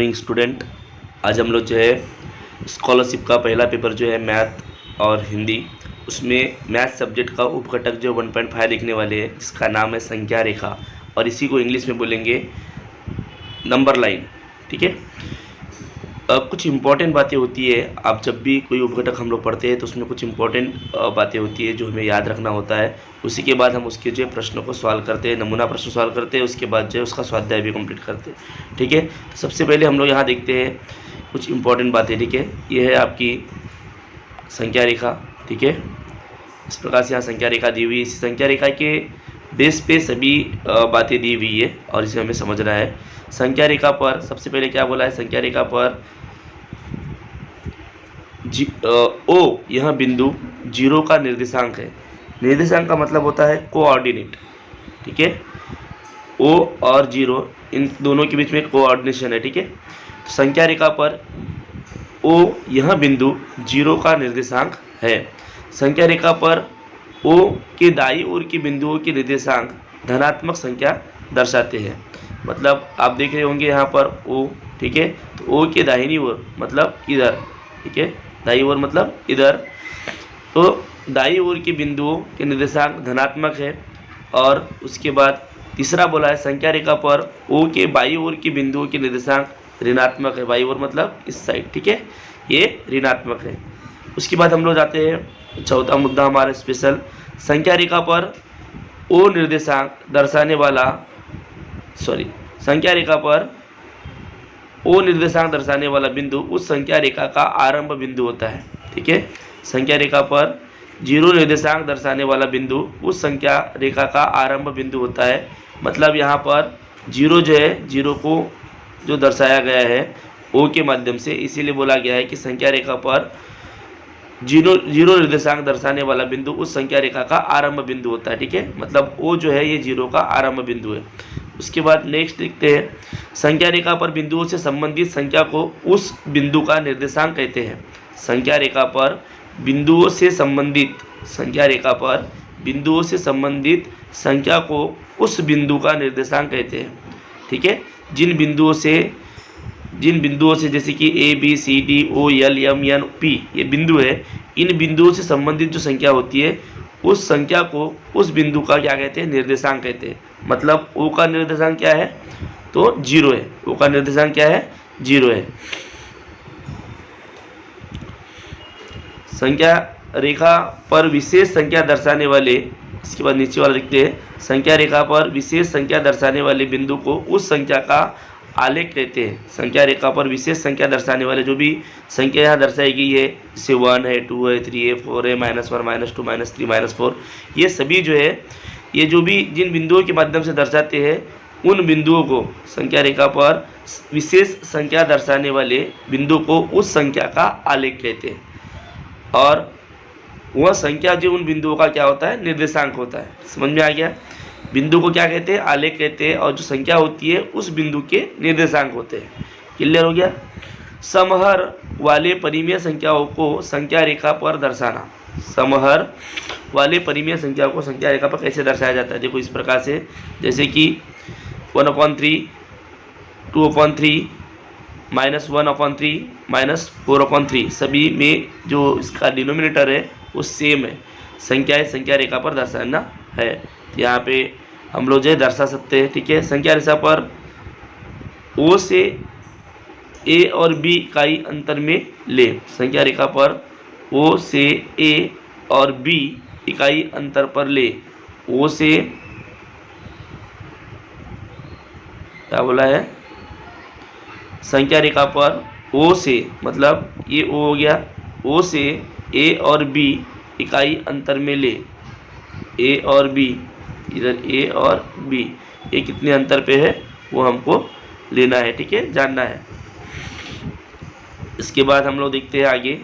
Morning student. आज हम लोग जो है स्कॉलरशिप का पहला पेपर जो है मैथ और हिंदी, उसमें मैथ सब्जेक्ट का उपघटक जो 1.5 लिखने वाले हैं, जिसका नाम है संख्या रेखा, और इसी को इंग्लिश में बोलेंगे नंबर लाइन। ठीक है। कुछ इम्पॉर्टेंट बातें होती है। आप जब भी कोई उपघटक हम लोग पढ़ते हैं तो उसमें कुछ इम्पॉर्टेंट बातें होती है जो हमें याद रखना होता है। उसी के बाद हम उसके जो प्रश्नों को सॉल्व करते हैं, नमूना प्रश्न सॉल्व करते हैं, उसके बाद जो है उसका स्वाध्याय भी कंप्लीट करते हैं। ठीक है। तो सबसे पहले हम लोग यहाँ देखते हैं कुछ इम्पॉर्टेंट बातें। ठीक है। ये है आपकी संख्या रेखा। ठीक है। इस प्रकार से यहाँ संख्या रेखा दी हुई है। इस संख्या रेखा के बेस पे सभी बातें दी हुई है और इसे हमें समझना है। संख्या रेखा पर सबसे पहले क्या बोला है? संख्या रेखा पर ओ यह बिंदु जीरो का निर्देशांक है। निर्देशांक का मतलब होता है कोऑर्डिनेट। ठीक है। ओ और जीरो, इन दोनों के बीच में कोऑर्डिनेशन है। ठीक है। तो संख्या रेखा पर ओ यह बिंदु जीरो का निर्देशांक है। संख्या रेखा पर ओ के दाईं ओर के बिंदुओं के निर्देशांक धनात्मक संख्या दर्शाते हैं। मतलब आप देख रहे होंगे यहाँ पर ओ। ठीक है। तो ओ के दाहिनी ओर मतलब इधर। ठीक है। दाईं ओर मतलब इधर। तो दाईं ओर के बिंदुओं के निर्देशांक धनात्मक है। और उसके बाद तीसरा बोला है संख्या रेखा पर ओ के बाईं ओर के बिंदुओं के निर्देशांक ऋणात्मक है। बाईं ओर मतलब इस साइड। ठीक है। ये ऋणात्मक है। उसके बाद हम लोग जाते हैं चौथा मुद्दा हमारा स्पेशल। संख्या रेखा पर ओ निर्देशांक दर्शाने वाला संख्या रेखा पर ओ निर्देशांक दर्शाने वाला बिंदु उस संख्या रेखा का आरंभ बिंदु होता है। ठीक है। संख्या रेखा पर जीरो निर्देशांक दर्शाने वाला बिंदु उस संख्या रेखा का आरंभ बिंदु होता है। मतलब यहाँ पर जीरो जो है, जीरो को जो दर्शाया गया है ओ के माध्यम से, इसीलिए बोला गया है कि संख्या रेखा पर जीरो निर्देशांक दर्शाने वाला बिंदु उस संख्या रेखा का आरंभ बिंदु होता है। ठीक है। मतलब ओ जो है ये जीरो का आरंभ बिंदु है। उसके बाद नेक्स्ट लिखते हैं संख्या रेखा पर बिंदुओं से संबंधित संख्या को उस बिंदु का निर्देशांक कहते हैं। संख्या रेखा पर बिंदुओं से संबंधित संख्या को उस बिंदु का निर्देशांक कहते हैं। ठीक है। जिन बिंदुओं से जैसे कि A B C D O L M N P ये बिंदु है, इन बिंदुओं से संबंधित जो संख्या होती है उस संख्या को उस बिंदु का क्या कहते हैं? निर्देशांक कहते हैं। मतलब ओ का निर्देशांक क्या है? तो जीरो है। ओ का निर्देशांक क्या है? जीरो है। संख्या रेखा पर विशेष संख्या दर्शाने वाले, इसके बाद नीचे वाला लिखते हैं संख्या रेखा पर विशेष संख्या दर्शाने वाले बिंदु को उस संख्या का आलेख कहते हैं। संख्या रेखा पर विशेष संख्या दर्शाने वाले जो भी संख्या यहाँ दर्शाई गई है, जैसे 1 है, 2 है, 3 है, 4 है, -1, -2, -3, -4, ये सभी जो है, ये जो भी जिन बिंदुओं के माध्यम से दर्शाते हैं उन बिंदुओं को संख्या रेखा पर विशेष संख्या दर्शाने वाले बिंदु को उस संख्या का आलेख कहते हैं। और वह संख्या जो उन बिंदुओं का क्या होता है? निर्देशांक होता है। समझ में आ गया? बिंदु को क्या कहते हैं? आलेख कहते हैं। और जो संख्या होती है उस बिंदु के निर्देशांक होते हैं। क्लियर हो गया? समहर वाले परिमेय संख्याओं को संख्या रेखा पर दर्शाना। समहर वाले परिमेय संख्या को संख्या रेखा पर कैसे दर्शाया जाता है? देखो इस प्रकार से, जैसे कि 1/3, 2/3, -1/3, -4/3, सभी में जो इसका डिनोमिनेटर है वो सेम है। संख्या रेखा पर दर्शाना है। तो यहाँ पे हम लोग जो है दर्शा सकते हैं। ठीक है। संख्या रेखा पर ओ से ए और बी इकाई अंतर में ले। संख्या रेखा पर ओ से ए और बी इकाई अंतर पर ले। ओ से क्या बोला है? संख्या रेखा पर ओ से मतलब ये ओ हो गया, ओ से ए और बी इकाई अंतर में ले। ए और बी, इधर ए और बी, ये कितने अंतर पे है वो हमको लेना है। ठीक है। जानना है। इसके बाद हम लोग देखते हैं आगे।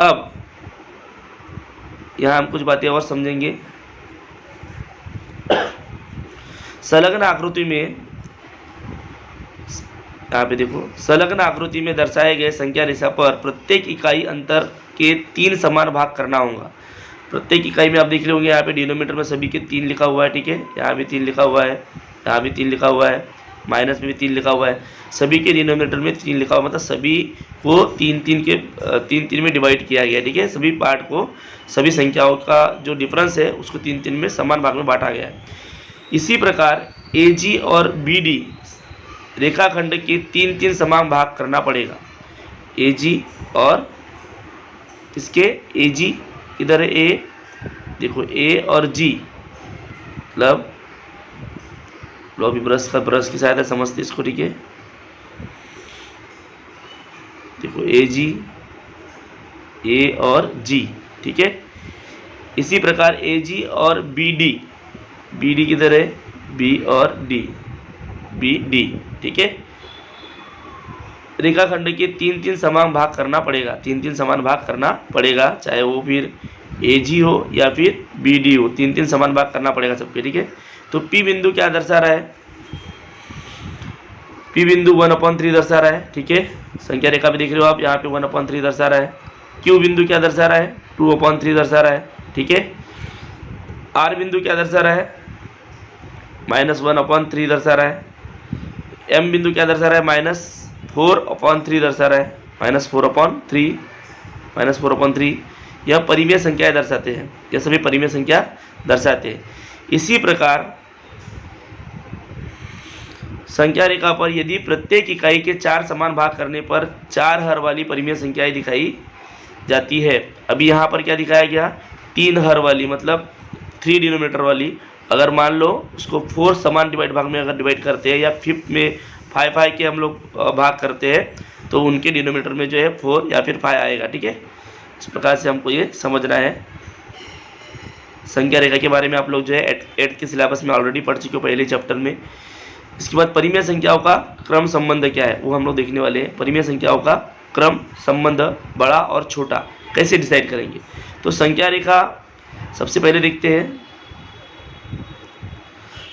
अब यहाँ हम कुछ बातें और समझेंगे। संलग्न आकृति में, यहाँ पे देखो, संलग्न आकृति में दर्शाए गए संख्या रेखा पर प्रत्येक इकाई अंतर के 3 समान भाग करना होगा। प्रत्येक इकाई में आप देख रहे होंगे यहाँ पे डिनोमीटर में सभी के 3 लिखा हुआ है। ठीक है। यहाँ भी 3 लिखा हुआ है, यहाँ भी 3 लिखा हुआ है, माइनस में भी 3 लिखा हुआ है, सभी के डिनोमिनेटर में 3 लिखा हुआ, मतलब सभी को 3 में डिवाइड किया गया। ठीक है, सभी पार्ट को, सभी संख्याओं का जो डिफरेंस है उसको 3 में समान भाग में बांटा गया है। इसी प्रकार AG और BD रेखाखंड के 3 समान भाग करना पड़ेगा। AG और इसके AG इधर है A, देखो A और G, मतलब लो अभी ब्रश की सहायता समझते इसको। ठीक है, देखो AG, A और G। ठीक है, इसी प्रकार AG और BD किधर है, B और D, BD। ठीक है, रेखाखंड के 3 समान भाग करना पड़ेगा, 3 समान भाग करना पड़ेगा, चाहे वो फिर AG हो या फिर BD हो, 3 समान भाग करना पड़ेगा सबके। ठीक है, तो P बिंदु क्या दर्शा रहा है, P बिंदु 1/3 दर्शा रहा है। ठीक है, संख्या रेखा भी देख रहे हो आप, यहाँ पे 1/3 दर्शा रहा है। Q बिंदु क्या दर्शा रहा है, 2/3 दर्शा रहा है। ठीक है, R बिंदु क्या दर्शा रहा है, -1/3 दर्शा रहा है। M बिंदु क्या दर्शा रहा है, -4/3 दर्शा रहा है, -4/3 यह परिमेय संख्याएं दर्शाते हैं, यह सभी परिमेय संख्या दर्शाते हैं। इसी प्रकार संख्या रेखा पर यदि प्रत्येक इकाई के 4 समान भाग करने पर 4 हर वाली परिमेय संख्याएं दिखाई जाती है। अभी यहाँ पर क्या दिखाया गया, 3 हर वाली, मतलब 3 डिनोमिनेटर वाली। अगर मान लो उसको 4 समान भाग में अगर डिवाइड करते हैं, या 5 में 5 के हम लोग भाग करते हैं, तो उनके डिनोमिनेटर में जो है 4 या फिर 5 आएगा। ठीक है, इस प्रकार से हमको ये समझना है। संख्या रेखा के बारे में आप लोग जो है 8th के सिलेबस में ऑलरेडी पढ़ चुके हो पहले चैप्टर में। इसके बाद परिमेय संख्याओं का क्रम संबंध क्या है वो हम लोग देखने वाले हैं। परिमेय संख्याओं का क्रम संबंध, बड़ा और छोटा, कैसे डिसाइड करेंगे। तो संख्या रेखा सबसे पहले देखते हैं।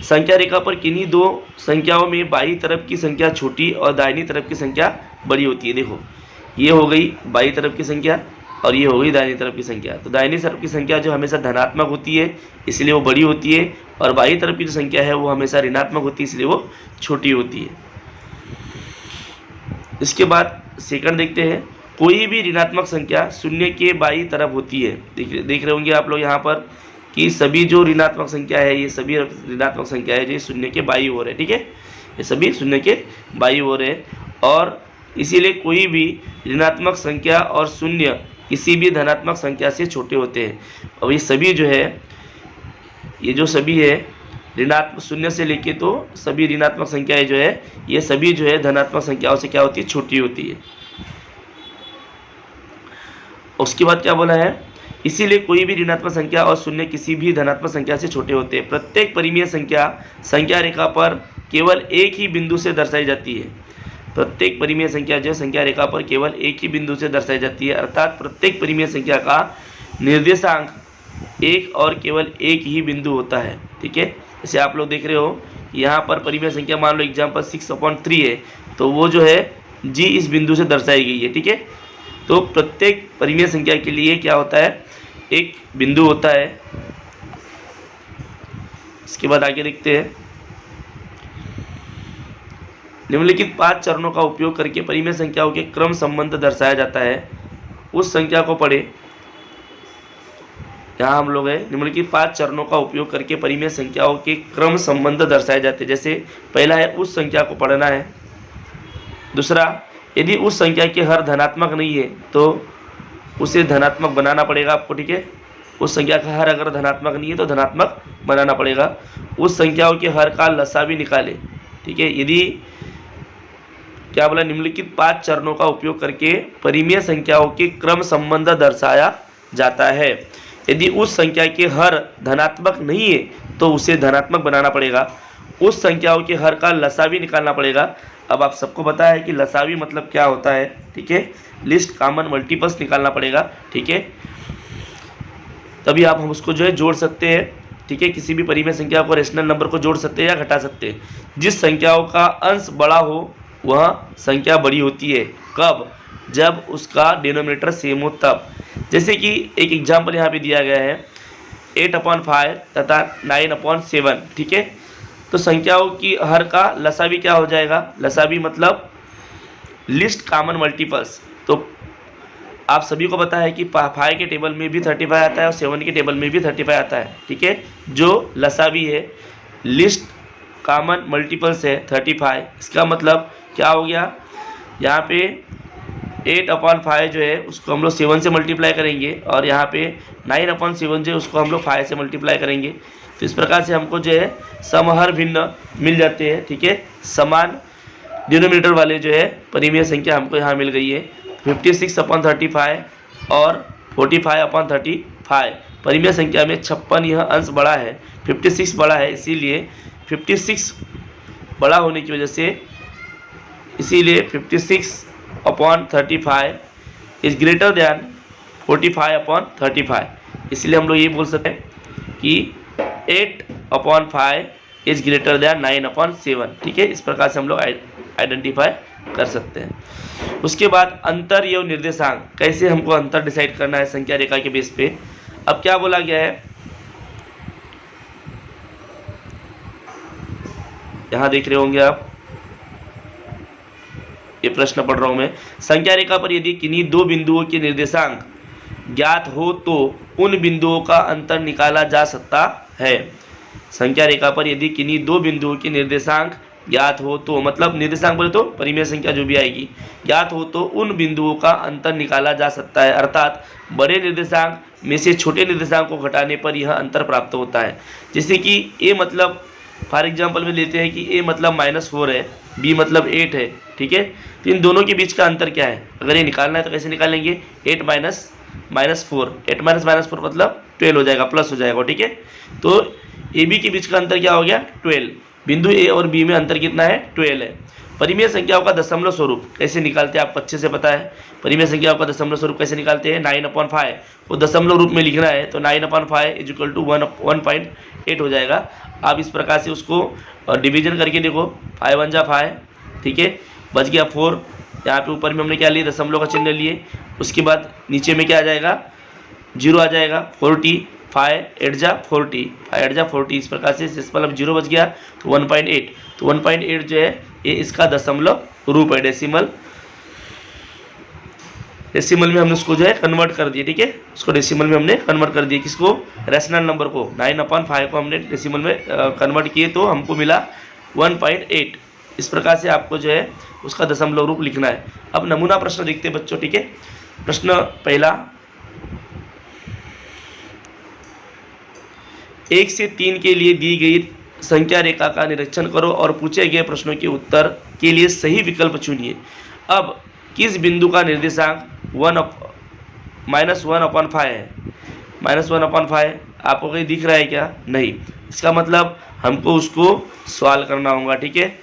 संख्या रेखा पर किन्हीं 2 संख्याओं में बाईं तरफ की संख्या छोटी और दाहिनी तरफ की संख्या बड़ी होती है। देखो, ये हो गई बाईं तरफ की संख्या और ये हो गई दाहिनी तरफ की संख्या। तो दाहिनी तरफ की संख्या जो हमेशा धनात्मक होती है इसलिए वो बड़ी होती है, और बाईं तरफ की जो संख्या है वो हमेशा ऋणात्मक होती है इसलिए वो छोटी होती है। इसके बाद सेकंड देखते हैं, कोई भी ऋणात्मक संख्या शून्य के बाईं तरफ होती है। देख रहे होंगे आप लोग यहाँ पर कि सभी जो ऋणात्मक संख्या है, ये सभी ऋणात्मक संख्या है जो शून्य के बाईं ओर है। ठीक है, ये सभी शून्य के बाईं ओर है, और इसीलिए कोई भी ऋणात्मक संख्या और शून्य किसी भी धनात्मक संख्या से छोटे होते हैं। और ये सभी जो है, ये जो सभी है ऋणात्मक, शून्य से लेके तो सभी ऋणात्मक संख्याएं जो है, ये सभी जो है धनात्मक संख्याओं से क्या होती है, छोटी होती है। उसके बाद क्या बोला है, इसीलिए कोई भी ऋणात्मक संख्या और शून्य किसी भी धनात्मक संख्या से छोटे होते हैं। प्रत्येक परिमेय संख्या संख्या रेखा पर केवल एक ही बिंदु से दर्शाई जाती है। प्रत्येक परिमेय संख्या जो है संख्या रेखा पर केवल एक ही बिंदु से दर्शाई जाती है, अर्थात प्रत्येक परिमेय संख्या का निर्देशांक एक और केवल एक ही बिंदु होता है। ठीक है, जैसे आप लोग देख रहे हो यहाँ पर परिमेय संख्या मान लो एग्जाम्पल 6/3 है, तो वो जो है G इस बिंदु से दर्शाई गई है। ठीक है, तो प्रत्येक परिमेय संख्या के लिए क्या होता है, एक बिंदु होता है। इसके बाद आगे देखते हैं, निम्नलिखित 5 चरणों का उपयोग करके परिमेय संख्याओं के क्रम संबंध दर्शाया जाता है। उस संख्या को पढ़े, यहाँ हम लोग है, निम्नलिखित 5 चरणों का उपयोग करके परिमेय संख्याओं के क्रम संबंध दर्शाए जाते हैं। जैसे पहला है उस संख्या को पढ़ना है। दूसरा, यदि उस संख्या के हर धनात्मक नहीं है तो उसे धनात्मक बनाना पड़ेगा आपको। ठीक है, उस संख्या का हर अगर धनात्मक नहीं है तो धनात्मक बनाना पड़ेगा। उस संख्याओं के हर का लसा भी निकाले। ठीक है, यदि क्या बोला, निम्नलिखित 5 चरणों का उपयोग करके परिमेय संख्याओं के क्रम संबंध दर्शाया जाता है। यदि उस संख्या के हर धनात्मक नहीं है तो उसे धनात्मक बनाना पड़ेगा। उस संख्याओं के हर का लसा भी निकालना पड़ेगा। अब आप सबको पता है कि लसावी मतलब क्या होता है। ठीक है, लिस्ट कॉमन मल्टीपल्स निकालना पड़ेगा। ठीक है, तभी आप हम उसको जो है जोड़ सकते हैं। ठीक है, किसी भी परिमेय संख्या को रेशनल नंबर को जोड़ सकते हैं या घटा सकते हैं। जिस संख्याओं का अंश बड़ा हो वह संख्या बड़ी होती है। कब? जब उसका डिनोमिनेटर सेम हो तब। जैसे कि एक एग्जाम्पल यहाँ पे दिया गया है 8/5 तथा 9/7। ठीक है, तो संख्याओं की हर का लसावी क्या हो जाएगा, लसावी मतलब लिस्ट कॉमन मल्टीपल्स। तो आप सभी को पता है कि 5 के टेबल में भी 35 आता है और 7 के टेबल में भी 35 आता है, ठीक है। जो लसावी है लिस्ट कॉमन मल्टीपल्स है 35, इसका मतलब क्या हो गया, यहाँ पे 8/5 जो है उसको हम लोग 7 से मल्टीप्लाई करेंगे और यहाँ पे 9/7 जो है उसको हम लोग 5 से मल्टीप्लाई करेंगे। तो इस प्रकार से हमको जो है समहर भिन्न मिल जाते हैं, ठीक है। समान डिनोमिनेटर वाले जो है परिमेय संख्या हमको यहाँ मिल गई है 56/35 और 45/35। परिमेय संख्या में 56 यह अंश बड़ा है, 56 बड़ा है, इसीलिए 56 बड़ा होने की वजह से इसीलिए 56/35 इज़ ग्रेटर दैन 45/35। इसलिए हम लोग ये बोल सकते हैं कि 8/5 इज़ ग्रेटर दैन 9/7, ठीक है। इस प्रकार से हम लोग आइडेंटिफाई कर सकते हैं। उसके बाद अंतर एवं निर्देशांक, कैसे हमको अंतर डिसाइड करना है संख्या रेखा के बेस पे। अब क्या बोला गया है, यहाँ देख रहे होंगे आप, ये प्रश्न पढ़ रहा हूं मैं। संख्या रेखा पर यदि किन्हीं दो बिंदुओं के निर्देशांक ज्ञात हो तो उन बिंदुओं का अंतर निकाला जा सकता है। संख्या रेखा पर यदि किन्हीं दो बिंदुओं के निर्देशांक ज्ञात हो तो, मतलब निर्देशांक बोले तो परिमेय संख्या जो भी आएगी, ज्ञात हो तो उन बिंदुओं का अंतर निकाला जा सकता है। अर्थात बड़े निर्देशांक में से छोटे निर्देशांक को घटाने पर यह अंतर प्राप्त होता है। जैसे कि ए मतलब फॉर एग्जाम्पल में लेते हैं कि ए मतलब -4 है, बी मतलब 8 है, ठीक है। तो इन दोनों के बीच का अंतर क्या है, अगर ये निकालना है तो कैसे निकालेंगे, 8 माइनस -4, 8 माइनस -4 मतलब 12 हो जाएगा, प्लस हो जाएगा, ठीक है। तो ए बी के बीच का अंतर क्या हो गया, 12। बिंदु ए और बी में अंतर कितना है, 12 है। परिमेय संख्याओं का दशमलव स्वरूप कैसे निकालते हैं आपको अच्छे से पता है। परिमेय संख्याओं का दशमलव स्वरूप कैसे निकालते हैं, 9/5 को दशमलव रूप में लिखना है तो 9/5 = 1.8 हो जाएगा। आप इस प्रकार से उसको डिवीजन करके देखो, 5 1 जा 5, ठीक है, बच गया 4। यहाँ पे ऊपर में हमने क्या लिए, दशमलव का चिन्ह लिए। उसके बाद नीचे में क्या आ जाएगा, 0 आ जाएगा। 40, 5 8 जा 40, 5 8 जा 40, इस प्रकार से मतलब 0 बच गया तो 1.8। तो 1.8 जो है ये इसका दशमलव रूप है, डेसिमल में हमने उसको जो है कन्वर्ट कर दिया, ठीक है। उसको डेसिमल में हमने कन्वर्ट कर दिया, किसको, रैशनल नंबर को। 9/5 को हमने डेसिमल में कन्वर्ट किए तो हमको मिला 1.8। इस प्रकार से आपको जो है उसका दशमलव रूप लिखना है। अब नमूना प्रश्न देखते हैं बच्चों, ठीक है। प्रश्न पहला, 1 से 3 के लिए दी गई संख्या रेखा का निरीक्षण करो और पूछे गए प्रश्नों के उत्तर के लिए सही विकल्प चुनिए। अब किस बिंदु का निर्देशांक -1/5 है, -1/5 आपको कहीं दिख रहा है क्या, नहीं। इसका मतलब हमको उसको सॉल्व करना होगा, ठीक है।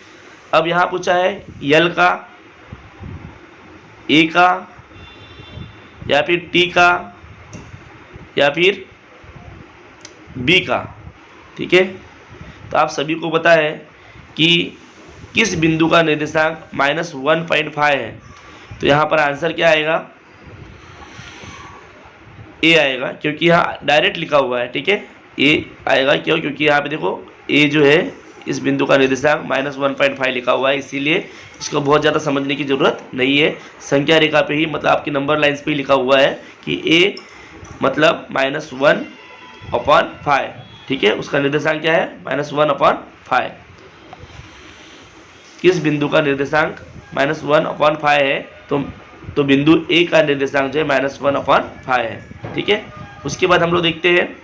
अब यहाँ पूछा है यल का, ए का, या फिर टी का, या फिर बी का, ठीक है। तो आप सभी को पता है कि किस बिंदु का निर्देशांक -1.5 है। तो यहाँ पर आंसर क्या आएगा, ए आएगा, क्योंकि यहाँ डायरेक्ट लिखा हुआ है, ठीक है। ए आएगा क्यों, क्योंकि यहाँ पे देखो ए जो है इस बिंदु का निर्देशांक -1.5 लिखा हुआ है, इसीलिए इसको बहुत ज़्यादा समझने की ज़रूरत नहीं है। संख्या रेखा पे ही, मतलब आपकी नंबर लाइन्स पे ही लिखा हुआ है कि ए मतलब -1/5, ठीक है। उसका निर्देशांक क्या है, -1/5। किस बिंदु का निर्देशांक -1/5 है, तो बिंदु ए का निर्देशांक जो है -1/5 है, ठीक है। उसके बाद हम लोग देखते हैं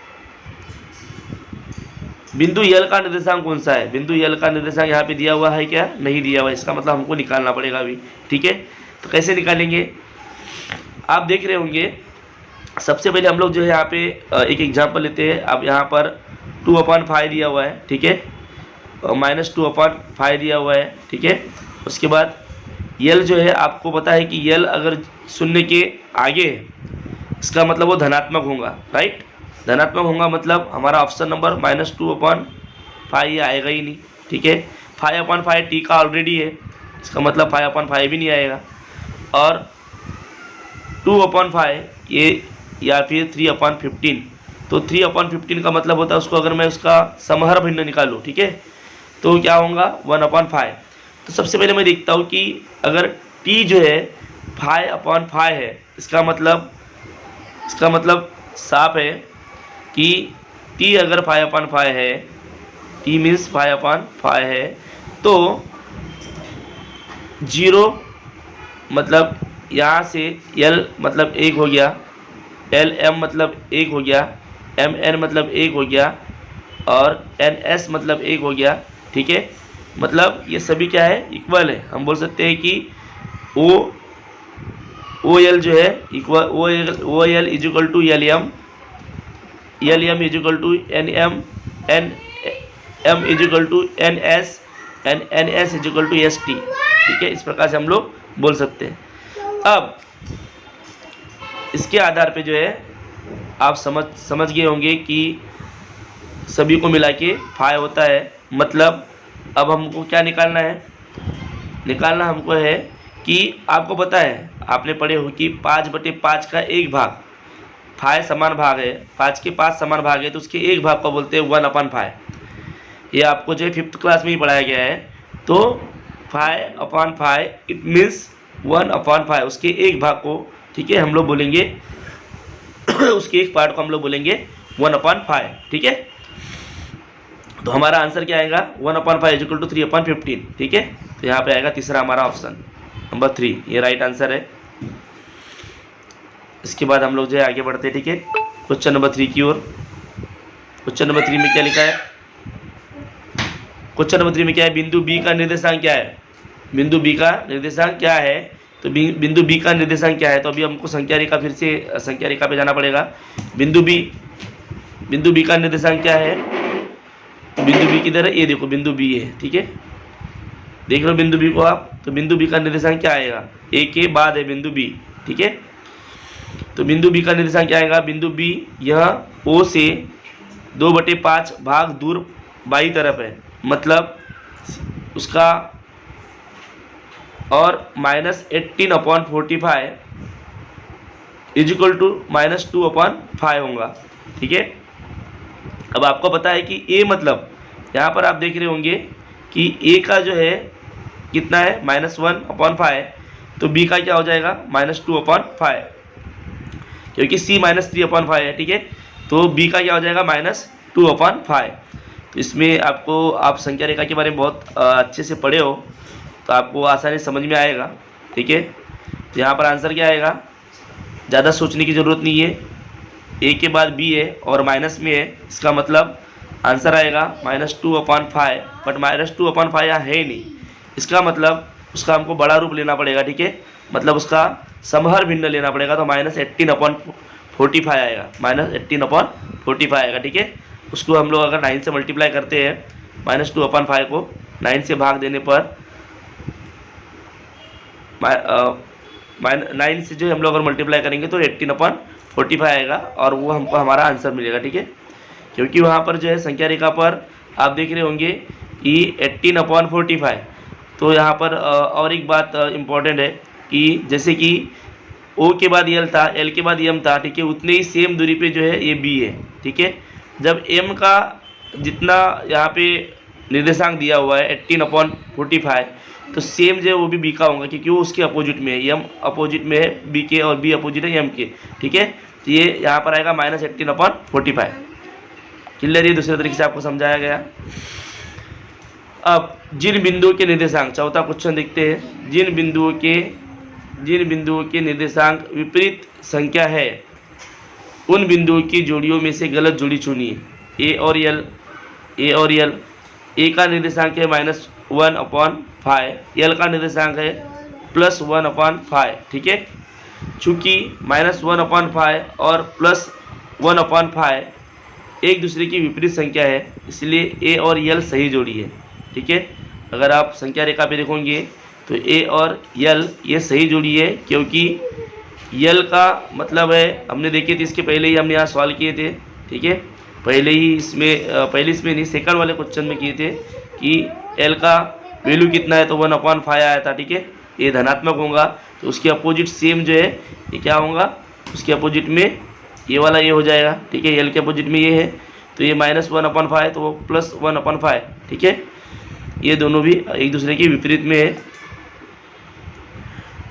बिंदु यल का निर्देशांक कौन सा है। बिंदु यल का निर्देशांक यहाँ पे दिया हुआ है क्या, नहीं दिया हुआ है। इसका मतलब हमको निकालना पड़ेगा अभी, ठीक है। तो कैसे निकालेंगे, आप देख रहे होंगे। सबसे पहले हम लोग जो है यहाँ पे एक एग्जांपल लेते हैं। अब यहाँ पर 2/5 दिया हुआ है, ठीक है, -2/5 दिया हुआ है, ठीक है। उसके बाद यल जो है आपको पता है कि यल अगर 0 के आगे है इसका मतलब वो धनात्मक होगा, राइट। धनात्मक होगा मतलब हमारा ऑप्शन नंबर -2/5 ये आएगा ही नहीं, ठीक है। 5/5 टी का ऑलरेडी है, इसका मतलब 5/5 भी नहीं आएगा। और 2/5 ये, या फिर 3/15, तो 3/15 का मतलब होता है उसको अगर मैं उसका समहर भिन्न निकालूँ, ठीक है, तो क्या होगा 1/5। तो सबसे पहले मैं देखता हूँ कि अगर t जो है 5/5 है, इसका मतलब साफ है कि t अगर 5/5 है, t मीन्स 5/5 है, तो 0 मतलब यहाँ से l मतलब 1 हो गया, lm मतलब 1 हो गया, mn मतलब 1 हो गया और ns मतलब 1 हो गया। ठीक है, मतलब ये सभी क्या है, इक्वल है। हम बोल सकते हैं कि ओ एल जो है equal O L is equal to L M is equal to N M is equal to N S is equal to S T. ठीक है, इस प्रकार से हम लोग बोल सकते हैं। अब इसके आधार पे जो है आप समझ गए होंगे कि सभी को मिला के 5 होता है। मतलब अब हमको क्या निकालना है, हमको है कि आपको पता है, आपने पढ़े हो कि 5/5 का एक भाग, 5 समान भाग है, 5 के 5 समान भाग है, तो उसके एक भाग को बोलते हैं 1/5। ये आपको जो है 5th क्लास में ही पढ़ाया गया है। तो 5/5 इट मीन्स 1/5, उसके एक भाग को, ठीक है, हम लोग बोलेंगे उसके एक पार्ट को हम लोग बोलेंगे 1/5। ठीक है, तो हमारा आंसर क्या आएगा, 1/5 इज इक्वल टू 3/15। ठीक है, तो यहाँ पे आएगा तीसरा हमारा ऑप्शन नंबर 3, ये राइट आंसर है। इसके बाद हम लोग जो है आगे बढ़ते हैं। ठीक है, क्वेश्चन नंबर 3 की ओर। क्वेश्चन नंबर 3 में क्या लिखा है, क्वेश्चन नंबर 3 में क्या है, बिंदु बी का निर्देशांक क्या है, बिंदु बी का निर्देशांक क्या है। तो बिंदु बी का निर्देशांक क्या है, तो अभी हमको संख्या रेखा, फिर से संख्या रेखा पे जाना पड़ेगा। बिंदु बी का निर्देशांक क्या है, बिंदु बी किधर है, ये देखो बिंदु बी है। ठीक है, देख लो बिंदु बी को आप, तो बिंदु बी का निर्देशांक क्या आएगा, ए के बाद है बिंदु बी। ठीक है, तो बिंदु बी का निर्देशांक क्या आएगा, बिंदु बी यह ओ से 2/5 भाग दूर बाई तरफ है, मतलब उसका, और -18/45 इज इक्वल टू -2/5 होगा। ठीक है, अब आपको पता है कि ए मतलब, यहाँ पर आप देख रहे होंगे कि ए का जो है कितना है, -1/5, तो बी का क्या हो जाएगा, -2/5, क्योंकि सी -3/5 है। ठीक है, तो बी का क्या हो जाएगा, -2/5। तो इसमें आपको, आप संख्या रेखा के बारे में बहुत अच्छे से पढ़े हो, तो आपको आसानी समझ में आएगा। ठीक है, तो यहाँ पर आंसर क्या आएगा, ज़्यादा सोचने की ज़रूरत नहीं है, ए के बाद बी है और माइनस में है, इसका मतलब आंसर आएगा -2/5। बट -2/5 यहाँ है ही नहीं, इसका मतलब उसका हमको बड़ा रूप लेना पड़ेगा। ठीक है, मतलब उसका समहर भिन्न लेना पड़ेगा, तो -18/45 आएगा, -18/45 आएगा। ठीक है, उसको हम लोग अगर 9 से मल्टीप्लाई करते हैं, -2/5 को 9 से भाग देने पर 9 से जो हम लोग अगर मल्टीप्लाई करेंगे तो 18/45 आएगा, और वो हमको हमारा आंसर मिलेगा। ठीक है, क्योंकि वहाँ पर जो है संख्या रेखा पर आप देख रहे होंगे कि 18/45। तो यहाँ पर और एक बात इम्पॉर्टेंट है कि जैसे कि ओ के बाद एल था, एल के बाद एम था, ठीक है, उतने ही सेम दूरी पे जो है ये बी है। ठीक है, जब एम का जितना यहाँ पे निर्देशांक दिया हुआ है 18/45, तो सेम जो है वो भी बी का होगा, क्योंकि वो उसके अपोजिट में है, एम अपोजिट में है बी के और बी अपोजिट है एम के। ठीक है, तो ये यहाँ पर आएगा -18/45। क्लियर, ये दूसरे तरीके से आपको समझाया गया। अब जिन बिंदुओं के निर्देशांक, चौथा क्वेश्चन देखते हैं, जिन बिंदुओं के निर्देशांक विपरीत संख्या है, उन बिंदुओं की जोड़ियों में से गलत जोड़ी चुनिए। ए और यल, ए का निर्देशांक है -1/5, यल का निर्देशांक है +1/5। ठीक है, चूँकि -1/5 और +1/5 एक दूसरे की विपरीत संख्या है, इसलिए ए और यल सही जोड़ी है। ठीक है, अगर आप संख्या रेखा पे देखोगे तो ए और यल ये सही जोड़ी है, क्योंकि यल का मतलब है, हमने देखे थे इसके पहले ही हमने यहाँ सवाल किए थे। ठीक है, पहले इसमें नहीं, सेकंड वाले क्वेश्चन में किए थे कि एल का वैल्यू कितना है, तो 1/5 आया था। ठीक है, ये धनात्मक होगा, तो उसके अपोजिट सेम जो है ये क्या होगा, उसके अपोजिट में ये वाला ये हो जाएगा। ठीक है, एल के अपोजिट में ये है, तो ये -1/5 तो वो +1/5। ठीक है, ये दोनों भी एक दूसरे के विपरीत में है।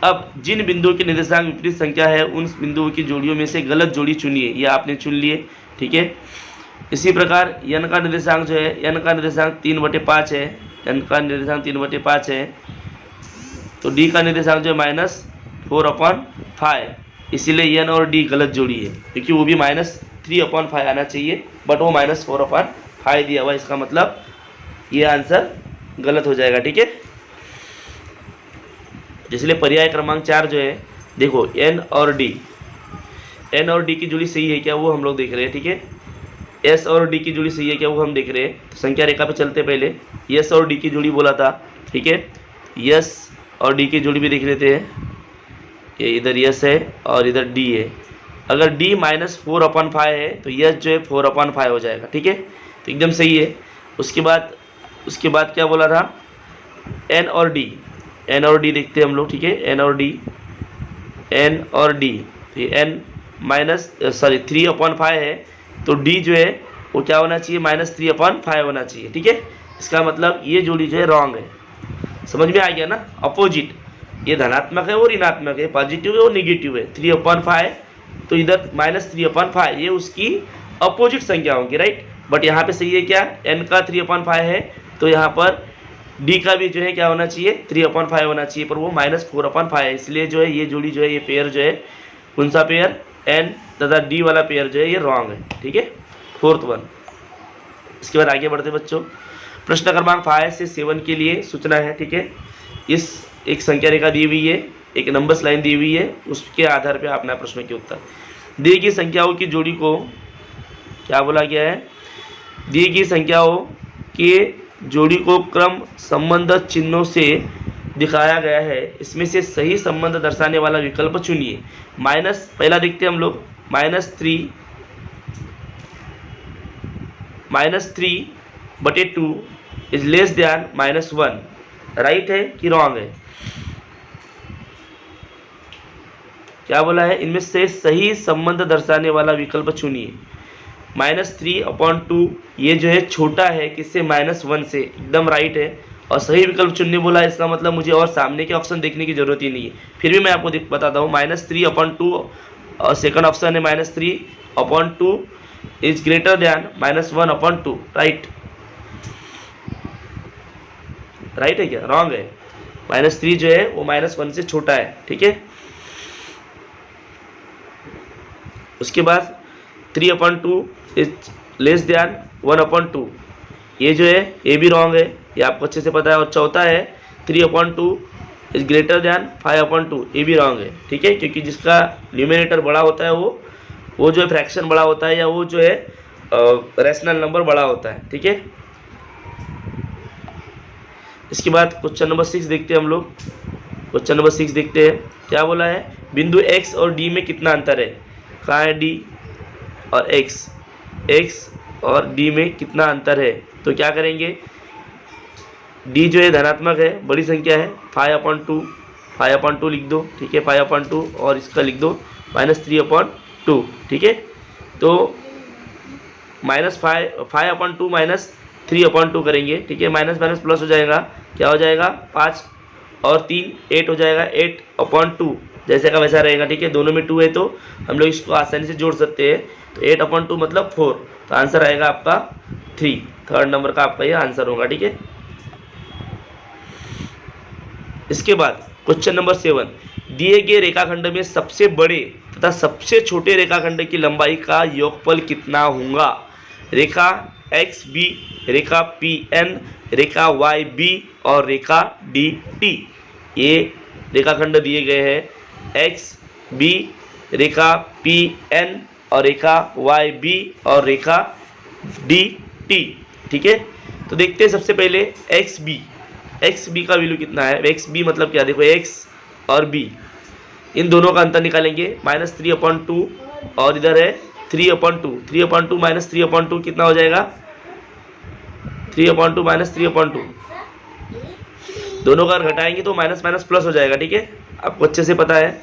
अब जिन बिंदुओं के निर्देशांक विपरीत संख्या है उन बिंदुओं की जोड़ियों में से गलत जोड़ी चुनिए। ये आपने चुन लिए, ठीक है। इसी प्रकार n का निर्देशांक जो है, n का निर्देशांक 3/5 है, n का निर्देशांक 3/5 है, तो d का निर्देशांक जो है -4/5, इसीलिए n और d गलत जोड़ी है, क्योंकि वो भी -3/5 आना चाहिए, बट वो -4/5 दिया हुआ, इसका मतलब ये आंसर गलत हो जाएगा, ठीक है। इसलिए पर्याय क्रमांक 4 जो है, देखो n और d की जोड़ी सही है क्या, वो हम लोग देख रहे हैं, ठीक है। s और d की जोड़ी सही है क्या, वो हम देख रहे हैं। तो संख्या रेखा पे चलते पहले s और d की जोड़ी बोला था, ठीक है। s और d की जोड़ी भी देख लेते हैं। ये इधर s है और इधर d है। अगर d -4/5 है तो s जो है 4/5 हो जाएगा, ठीक है। तो एकदम सही है। उसके बाद क्या बोला था, n और d देखते हैं हम लोग, ठीक है। n और d तो ये n 3/5 है, तो d जो है वो क्या होना चाहिए, -3/5 होना चाहिए, ठीक है। इसका मतलब ये जोड़ी जो है रॉन्ग है। समझ में आ गया ना। अपोजिट, ये धनात्मक है और ऋणात्मक है, पॉजिटिव है और निगेटिव है। 3/5 तो इधर -3/5, ये उसकी अपोजिट संख्या होगी, राइट। बट यहाँ पे सही है क्या, n का 3/5 है, तो यहाँ पर d का भी जो है क्या होना चाहिए, 3/5 होना चाहिए, पर वो -4/5 है। इसलिए जो है ये जोड़ी जो है, ये पेयर जो है, कौन सा पेयर, n तथा d वाला पेयर जो है ये रॉन्ग है, ठीक है। 4th one. इसके बाद आगे बढ़ते बच्चों, प्रश्न क्रमांक 5 से 7 के लिए सूचना है, ठीक है। इस एक संख्या रेखा दी हुई है, एक नंबर्स लाइन दी हुई है, उसके आधार पर अपना प्रश्न के उत्तर। दी गई संख्याओं की जोड़ी को क्या बोला गया है, दी गई संख्याओं के जोड़ी को क्रम संबंध चिन्हों से दिखाया गया है। इसमें से सही संबंध दर्शाने वाला विकल्प चुनिए। पहला देखते हैं हम लोग, -3/2 इज लेस देन -1, राइट है कि रॉन्ग है। क्या बोला है, इनमें से सही संबंध दर्शाने वाला विकल्प चुनिए। -3/2 ये जो है छोटा है किससे, -1 से, एकदम राइट है। और सही विकल्प चुनने बोला है, इसका मतलब मुझे और सामने के ऑप्शन देखने की जरूरत ही नहीं है। फिर भी मैं आपको बताता हूँ, -3/2 और सेकंड ऑप्शन है -3/2 is greater than -1/2, right. Right है क्या, रॉन्ग है। -3 जो है वो -1 से छोटा है, ठीक है। उसके बाद 3/2 इज लेस देन 1/2, ये जो है ये भी रॉन्ग है, ये आपको अच्छे से पता है। और चौथा है 3/2 इज ग्रेटर देन 5/2, ये भी रॉन्ग है, ठीक है। क्योंकि जिसका न्यूमरेटर बड़ा होता है वो जो है फ्रैक्शन बड़ा होता है, या वो जो है रैशनल नंबर बड़ा होता है, ठीक है। इसके बाद क्वेश्चन नंबर 6 देखते हैं हम लोग। क्वेश्चन नंबर 6 देखते हैं, क्या बोला है, बिंदु x और d में कितना अंतर है। कहाँ है d और x और d में कितना अंतर है। तो क्या करेंगे, d जो है धनात्मक है, बड़ी संख्या है, 5/2 लिख दो, ठीक है, 5/2, और इसका लिख दो -3/2, ठीक है। तो -5/2 -3/2 करेंगे, ठीक है। माइनस माइनस प्लस हो जाएगा, क्या हो जाएगा, 5 और 3 8 हो जाएगा, 8/2 जैसे का वैसा रहेगा, ठीक है। दोनों में 2 है तो हम लोग इसको आसानी से जोड़ सकते हैं। तो 8/2 मतलब 4, तो आंसर आएगा आपका 3, थर्ड नंबर का आपका ये आंसर होगा, ठीक है। इसके बाद क्वेश्चन नंबर 7, दिए गए रेखाखंड में सबसे बड़े तथा सबसे छोटे रेखाखंड की लंबाई का योगफल कितना होगा। रेखा XB, रेखा PN, रेखा YB और रेखा DT। ये रेखाखंड दिए गए हैं, XB, रेखा PN और रेखा YB और रेखा DT, ठीक है। तो देखते हैं सबसे पहले XB का वैल्यू कितना है। XB मतलब क्या, देखो X और B, इन दोनों का अंतर निकालेंगे, -3/2 और इधर है 3/2, 3/2 -3/2 कितना हो जाएगा, 3/2 -3/2, दोनों का घटाएंगे तो माइनस माइनस प्लस हो जाएगा, ठीक है। आपको अच्छे से पता है,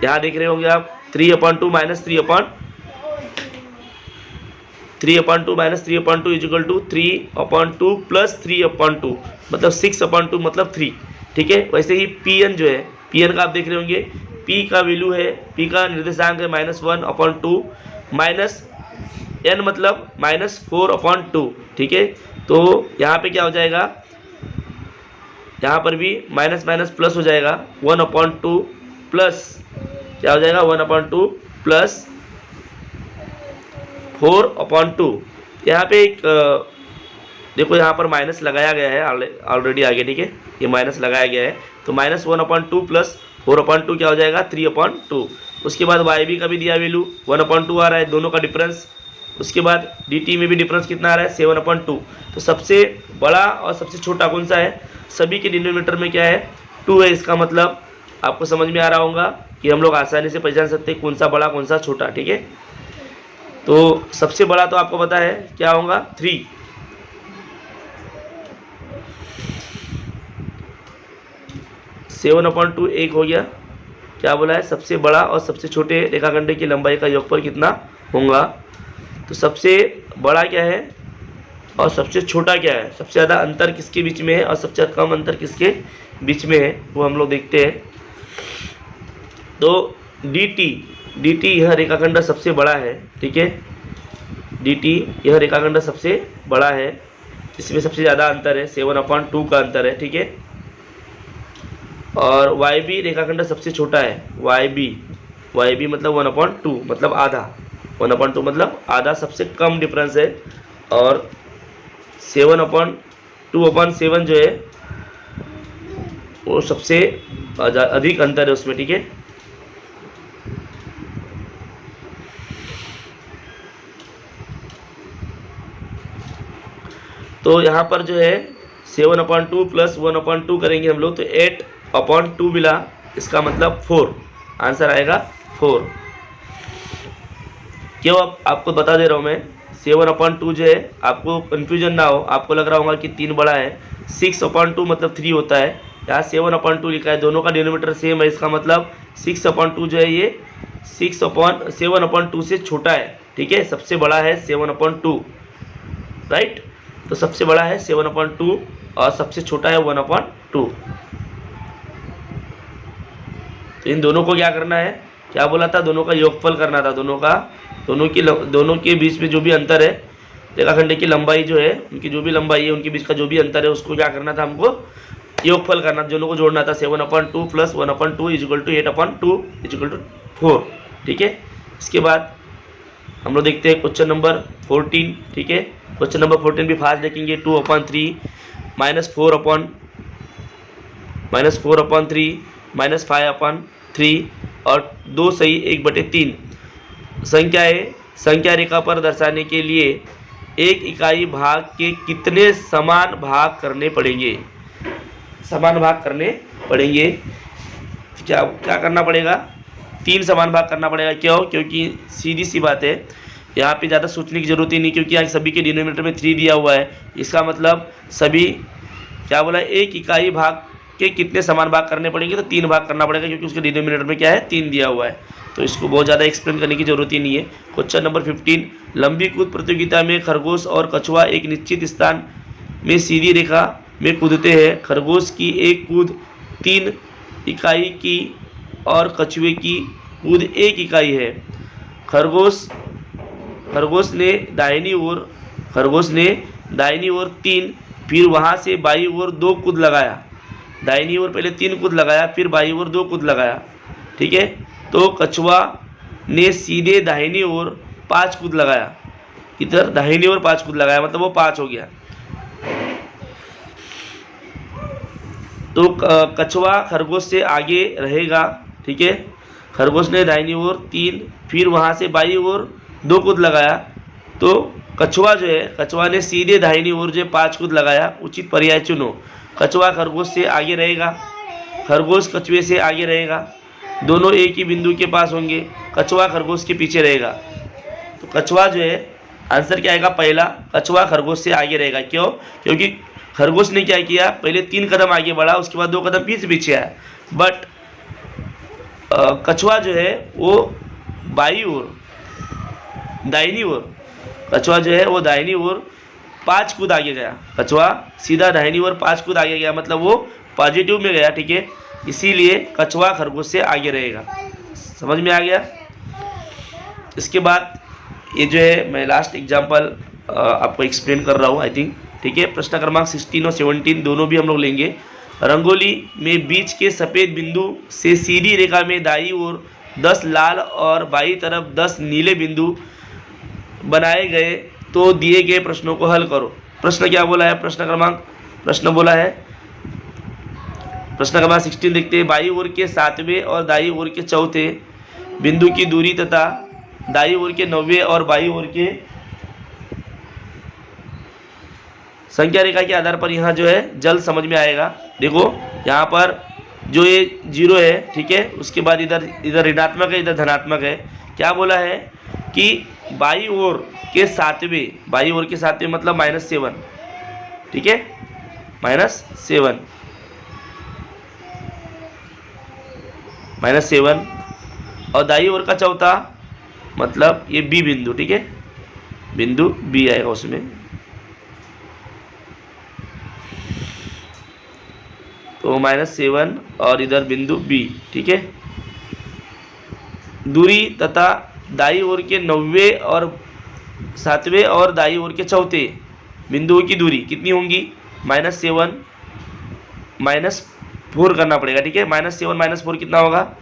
यहाँ देख रहे होंगे आप 3/2 -3/2, 3/2 माइनस 3/2 इजिकल टू 3/2 प्लस 3/2 मतलब 6/2 मतलब 3। ठीक है, वैसे ही Pn जो है, Pn का आप देख रहे होंगे, P का वैल्यू है, P का निर्देशांक है -1/2 माइनस n मतलब -4/2। ठीक है, तो यहाँ पे क्या हो जाएगा, यहाँ पर भी माइनस माइनस प्लस हो जाएगा, 1/2 प्लस क्या हो जाएगा, 1/2 प्लस 4/2। यहाँ पे एक देखो यहाँ पर माइनस लगाया गया है ऑलरेडी आगे। ठीक है, ये माइनस लगाया गया है, तो -1/2 प्लस 4/2 क्या हो जाएगा, 3/2। उसके बाद वाई बी का भी दिया वैल्यू 1/2 आ रहा है, दोनों का डिफरेंस। उसके बाद डी टी में भी डिफरेंस कितना आ रहा है, 7/2। तो सबसे बड़ा और सबसे छोटा कौन सा है, सभी के डिनोमिनेटर में क्या है, 2 है। इसका मतलब आपको समझ में आ रहा होगा कि हम लोग आसानी से पहचान सकते हैं कौन सा बड़ा कौन सा छोटा। ठीक है, तो सबसे बड़ा तो आपको पता है क्या होगा, 3। सेवन अपॉइंट टू एक हो गया। क्या बोला है, सबसे बड़ा और सबसे छोटे रेखाखंड की लंबाई का योगफल कितना होगा। तो सबसे बड़ा क्या है और सबसे छोटा क्या है, सबसे ज़्यादा अंतर किसके बीच में है और सबसे कम अंतर किसके बीच में है, वो हम लोग देखते हैं। तो डी टी यह रेखाखंड सबसे बड़ा है। ठीक है, डी टी यह रेखाखंड सबसे बड़ा है, इसमें सबसे ज़्यादा अंतर है, 7/2 का अंतर है। ठीक है, और वाई बी रेखाखंड सबसे छोटा है, वाई बी मतलब 1/2 मतलब आधा, 1/2 मतलब आधा, सबसे कम डिफरेंस है। और 7/2/7 जो है वो सबसे अधिक अंतर है उसमें। ठीक है, तो यहाँ पर जो है 7/2 प्लस 1/2 करेंगे हम लोग, तो 8/2 मिला, इसका मतलब 4 आंसर आएगा 4। क्यों, अब आपको बता दे रहा हूँ मैं, 7/2 जो है, आपको कन्फ्यूजन ना हो, आपको लग रहा होगा कि 3 बड़ा है, 6/2 मतलब 3 होता है, यहाँ 7/2 लिखा है, दोनों का डिनोमिनेटर सेम है, इसका मतलब 6/2 जो है ये 7/2 से छोटा है। ठीक है, सबसे बड़ा है 7/2, राइट। तो सबसे बड़ा है 7/2 और सबसे छोटा है 1/2। तो इन दोनों को क्या करना है, क्या बोला था, दोनों का योगफल करना था, दोनों के बीच में जो भी अंतर है, रेखाखंड की लंबाई जो है, उनकी जो भी लंबाई है, उनके बीच का जो भी अंतर है, उसको क्या करना था, हमको योगफल करना, दोनों को जोड़ना था। 7/2 plus 1/2 is equal to 8/2 is equal to 4। ठीक है, इसके बाद हम लोग देखते हैं क्वेश्चन नंबर 14। ठीक है, क्वेश्चन नंबर 14 भी फास्ट देखेंगे। 2/3 -4/3 -5/3 और 2 सही 1/3 संख्या रेखा पर दर्शाने के लिए एक इकाई भाग के कितने समान भाग करने पड़ेंगे, क्या करना पड़ेगा, 3 समान भाग करना पड़ेगा। क्यों, क्योंकि सीधी सी बात है, यहाँ पे ज़्यादा सोचने की जरूरत ही नहीं, क्योंकि यहाँ सभी के डिनोमिनेटर में 3 दिया हुआ है। इसका मतलब सभी क्या बोला, एक इकाई भाग के कितने समान भाग करने पड़ेंगे, तो 3 भाग करना पड़ेगा, क्योंकि उसके डिनोमिनेटर में क्या है, 3 दिया हुआ है। तो इसको बहुत ज़्यादा एक्सप्लेन करने की जरूरत ही नहीं है। क्वेश्चन नंबर 15, लंबी कूद प्रतियोगिता में खरगोश और कछुआ एक निश्चित स्थान में सीधी रेखा में कूदते हैं। खरगोश की एक कूद 3 इकाई की और कछुए की कूद 1 इकाई है। खरगोश ने दाहिनी ओर 3, फिर वहाँ से बाईं ओर 2 कूद लगाया। दाहिनी ओर पहले 3 कूद लगाया, फिर बाईं ओर 2 कूद लगाया। ठीक है, तो कछुआ ने सीधे दाहिनी ओर 5 कूद लगाया, इधर दाहिनी ओर 5 कूद लगाया, मतलब वो 5 हो गया। तो कछुआ खरगोश से आगे रहेगा। ठीक है, खरगोश ने दाहिनी ओर 3, फिर वहाँ से बाईं ओर 2 कूद लगाया, तो कछुआ ने सीधे दाहिनी ओर जो 5 कूद लगाया। उचित पर्याय चुनो। कछुआ खरगोश से आगे रहेगा, खरगोश कछुए से आगे रहेगा, दोनों एक ही बिंदु के पास होंगे, कछुआ खरगोश के पीछे रहेगा। तो कछुआ जो है, आंसर क्या आएगा, पहला, कछुआ खरगोश से आगे रहेगा। क्यों, क्योंकि खरगोश ने क्या किया, पहले 3 कदम आगे बढ़ा, उसके बाद 2 कदम पीछे आया। बट कछुआ जो है वो बाईं ओर, दाहिनी ओर, कछुआ जो है वो दाहिनी ओर 5 कूद आगे गया, कछुआ सीधा दाहिनी ओर 5 कूद आगे गया, मतलब वो पॉजिटिव में गया, ठीक है। इसीलिए कछुआ खरगोश से आगे रहेगा। समझ में आ गया। इसके बाद ये जो है मैं लास्ट एग्जांपल आपको एक्सप्लेन कर रहा हूँ आई थिंक, ठीक है। प्रश्न क्रमांक 16 और 17 दोनों भी हम लोग लेंगे। रंगोली में बीच के सफ़ेद बिंदु से सीधी रेखा में दाईं ओर 10 लाल और बाईं तरफ 10 नीले बिंदु बनाए गए, तो दिए गए प्रश्नों को हल करो। प्रश्न क्या बोला है, प्रश्न बोला है, प्रश्न क्रमांक 16 देखते हैं। बाईं ओर के 7वें और दाईं ओर के 4थे बिंदु की दूरी तथा दाईं ओर के 9वें और बाईं ओर के संख्या रेखा के आधार पर यहाँ जो है जल्द समझ में आएगा। देखो यहाँ पर जो ये 0 है, ठीक है, उसके बाद इधर ऋणात्मक है, इधर धनात्मक है। क्या बोला है कि बाईं ओर के 7वें मतलब -7, ठीक है, -7 और दाईं ओर का 4था मतलब ये बी बिंदु, ठीक है, बिंदु बी आएगा उसमें। तो -7 और इधर बिंदु बी, ठीक है। दूरी तथा दाईं ओर के 9वें और 7वें और दाईं ओर के 4थे बिंदुओं की दूरी कितनी होंगी, -7 -4 करना पड़ेगा, ठीक है। -7 -4 कितना होगा,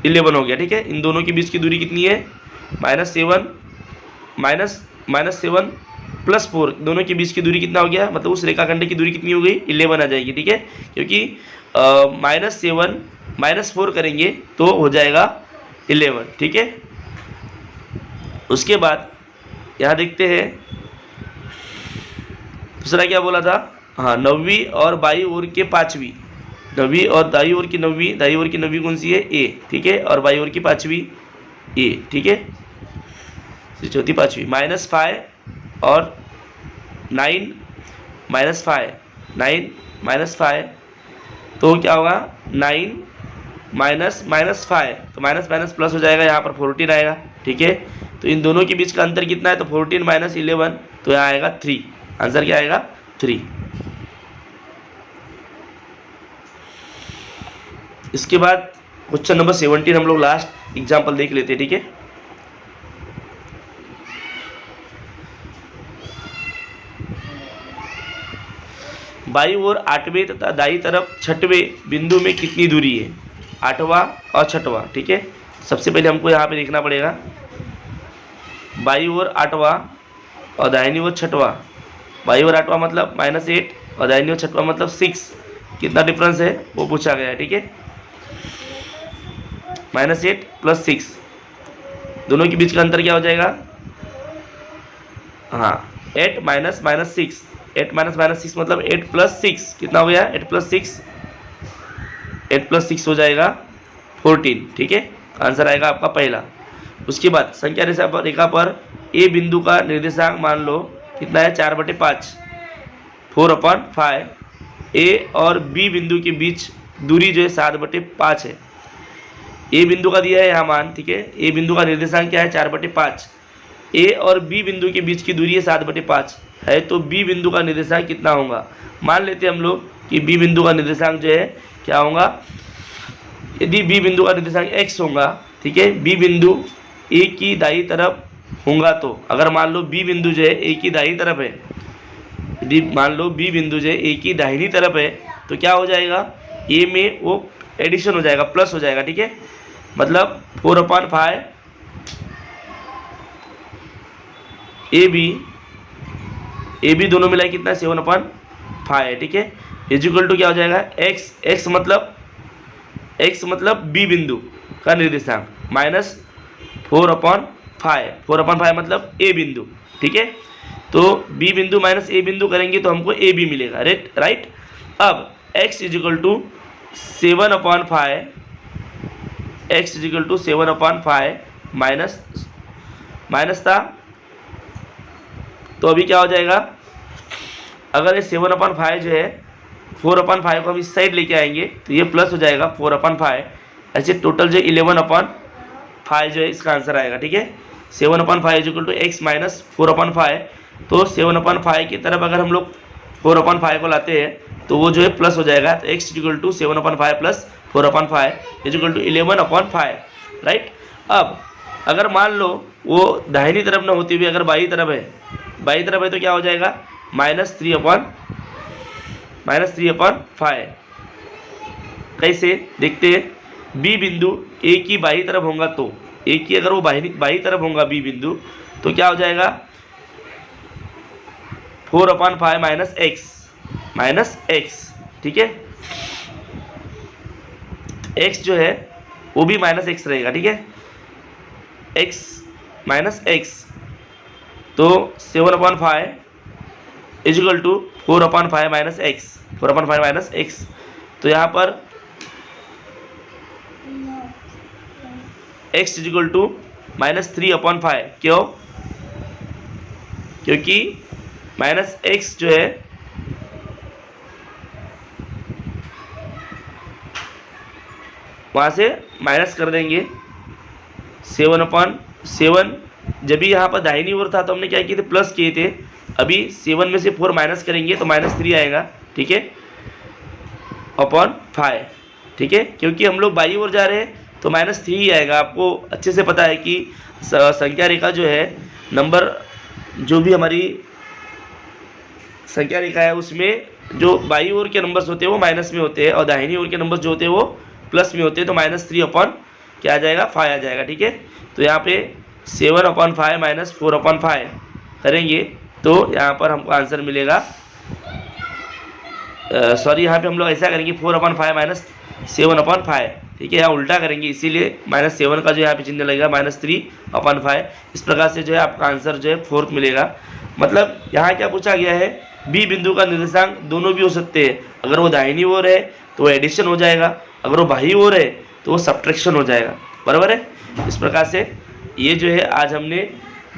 11 हो गया, ठीक है। इन दोनों के बीच की दूरी कितनी है, -7 +4, दोनों के बीच की दूरी कितना हो गया, मतलब उस रेखाखंड की दूरी कितनी हो गई, 11 आ जाएगी, ठीक है। क्योंकि -7 -4 करेंगे तो हो जाएगा 11, ठीक है। उसके बाद यहाँ देखते हैं दूसरा क्या बोला था, हाँ, 9वीं और बाईं ओर के 5वीं, 9वीं और दाईं ओर की 9वीं, दाईं ओर की 9वीं कौन सी है, ए, ठीक है, और बाईं ओर की 5वीं ए, ठीक है, चौथी 5वीं, -5 और 9 -5, 9 -5, तो क्या होगा 9 -5, तो माइनस प्लस हो जाएगा, यहाँ पर 14 आएगा, ठीक है। तो इन दोनों के बीच का अंतर कितना है, तो 14 - 11, तो यहाँ आएगा 3, आंसर क्या आएगा 3। इसके बाद क्वेश्चन नंबर 17 हम लोग लास्ट एग्जाम्पल देख लेते हैं, ठीक है। बाईं ओर 8वें तथा दाईं तरफ 6वें बिंदु में कितनी दूरी है, 8वां और 6वां, ठीक है। सबसे पहले हमको यहाँ पे देखना पड़ेगा, बाईं ओर 8वां और दाहिनी ओर 6वां, बाईं ओर 8वां मतलब -8 और दाहिनी ओर 6वां मतलब 6, कितना डिफरेंस है वो पूछा गया है, ठीक है। -8 + 6, दोनों के बीच का अंतर क्या हो जाएगा, हाँ, 8 - -6, 8 - -6 मतलब 8 + 6 कितना हो गया, 8 + 6, 8 + 6 हो जाएगा 14, ठीक है। आंसर आएगा आपका पहला। उसके बाद संख्या रेखा पर ए बिंदु का निर्देशांक मान लो कितना है, 4/5, 4/5। ए और बी बिंदु के बीच दूरी जो है 7/5 है। ए बिंदु का दिया है यहाँ मान, ठीक है। ए बिंदु का निर्देशांक क्या है, 4/5। ए और बी बिंदु के बीच की दूरी है 7/5 है, तो बी बिंदु का निर्देशांक कितना होगा। मान लेते हैं हम लोग कि बी बिंदु का निर्देशांक जो है क्या होगा, यदि बी बिंदु का निर्देशांक x होगा, ठीक है, बी बिंदु ए की दाईं तरफ होगा, तो अगर मान लो बी बिंदु जो है ए की दाईं तरफ है, यदि मान लो बी बिंदु जो है ए की दाहिनी तरफ है, तो क्या हो जाएगा, ए में वो एडिशन हो जाएगा, प्लस हो जाएगा, ठीक है। मतलब 4/5 ए बी दोनों मिलाए कितना, 7/5 है, ठीक है। इक्वल टू क्या हो जाएगा, x मतलब बी बिंदु का निर्देशांक -4/5 मतलब ए बिंदु, ठीक है। तो बी बिंदु माइनस ए बिंदु करेंगे तो हमको ए बी मिलेगा, राइट। अब x = 7/5, x = 7/5 माइनस था, तो अभी क्या हो जाएगा, अगर ये 7/5 जो है 4/5 को हम इस साइड लेके आएंगे तो ये प्लस हो जाएगा 4/5, ऐसे टोटल जो 11/5 जो है इसका आंसर आएगा, ठीक है। 7/5 is equal to X minus 4/5। तो 7/5 की तरफ अगर हम लोग 4/5 को लाते हैं तो वो जो है प्लस हो जाएगा। तो x is equal to 7/5 plus 4/5 is equal to 11/5, right. अब अगर मान लो वो दाहिनी तरफ ना होती हुई अगर बाई तरफ है, तो क्या हो जाएगा, -3/5। कैसे देखते हैं, बी बिंदु ए की बाई तरफ होगा तो ए की अगर वो बाई तरफ होगा बी बिंदु तो क्या हो जाएगा, 4/5 माइनस एक्स, ठीक है। एक्स जो है वो भी माइनस एक्स रहेगा, ठीक है, एक्स माइनस एक्स। तो 7/5 is equal to 4/5 minus X, 4/5 minus X. तो यहाँ पर x इज इक्वल टू -3/5, क्यों, क्योंकि माइनस एक्स जो है वहाँ से माइनस कर देंगे 7/7। जब भी यहाँ पर दाहिनी ओर था तो हमने क्या किए थे, प्लस किए थे। अभी 7 में से 4 माइनस करेंगे तो -3 आएगा, ठीक है, /5, ठीक है। क्योंकि हम लोग बाई ओर जा रहे हैं तो -3 ही आएगा। आपको अच्छे से पता है कि संख्या रेखा जो है, नंबर जो भी हमारी संख्या रेखा है उसमें जो बाई ओर के नंबर्स होते हैं वो माइनस में होते हैं और दाहिनी ओर के नंबर्स जो होते हैं वो प्लस में होते हैं। तो -3 क्या आ जाएगा, 5 आ जाएगा, ठीक है। तो यहाँ पे 7/5 माइनस 4/5 करेंगे तो यहाँ पर हमको आंसर मिलेगा, सॉरी यहाँ पे हम लोग ऐसा करेंगे 4/5 माइनस 7/5, ठीक है, यहाँ उल्टा करेंगे, इसीलिए -7 का जो यहाँ पे चिन्ह लगेगा -3/5। इस प्रकार से जो है आपका आंसर जो है 4th मिलेगा। मतलब यहाँ क्या पूछा गया है, बी बिंदु का निर्देशांक दोनों भी हो सकते हैं। अगर वो दाहिनी ओर है तो वो एडिशन हो जाएगा, अगर वो बाई ओर है तो वो सब्ट्रैक्शन हो जाएगा, बराबर है। इस प्रकार से ये जो है आज हमने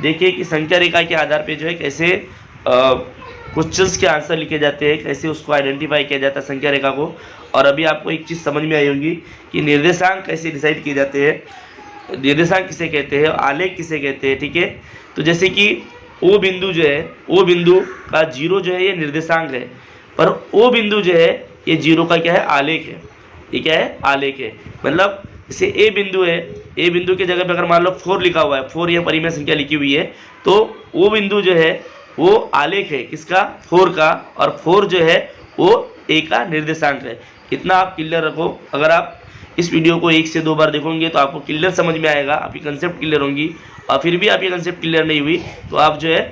देखे कि संख्या रेखा के आधार पे जो है कैसे क्वेश्चंस के आंसर लिखे जाते हैं, कैसे उसको आइडेंटिफाई किया जाता है संख्या रेखा को। और अभी आपको एक चीज़ समझ में आई होगी कि निर्देशांक कैसे डिसाइड किए जाते हैं, निर्देशांक किसे कहते हैं, आलेख किसे कहते हैं, ठीक है। तो जैसे कि ओ बिंदु जो है, ओ बिंदु का 0 जो है ये निर्देशांक है, पर ओ बिंदु जो है ये 0 का क्या है, आलेख है। ये क्या है, आलेख है। मतलब जैसे ए बिंदु है, ए बिंदु की जगह पे अगर मान लो 4 लिखा हुआ है, 4 यह परिमेय संख्या लिखी हुई है, तो ओ बिंदु जो है वो आलेख है किसका, 4 का, और 4 जो है वो ए का निर्देशांक है। इतना आप क्लियर रखो। अगर आप इस वीडियो को 1 से 2 बार देखोगे तो आपको क्लियर समझ में आएगा, आपकी कंसेप्ट क्लियर होंगी। और फिर भी आपकी कंसेप्ट क्लियर नहीं हुई तो आप जो है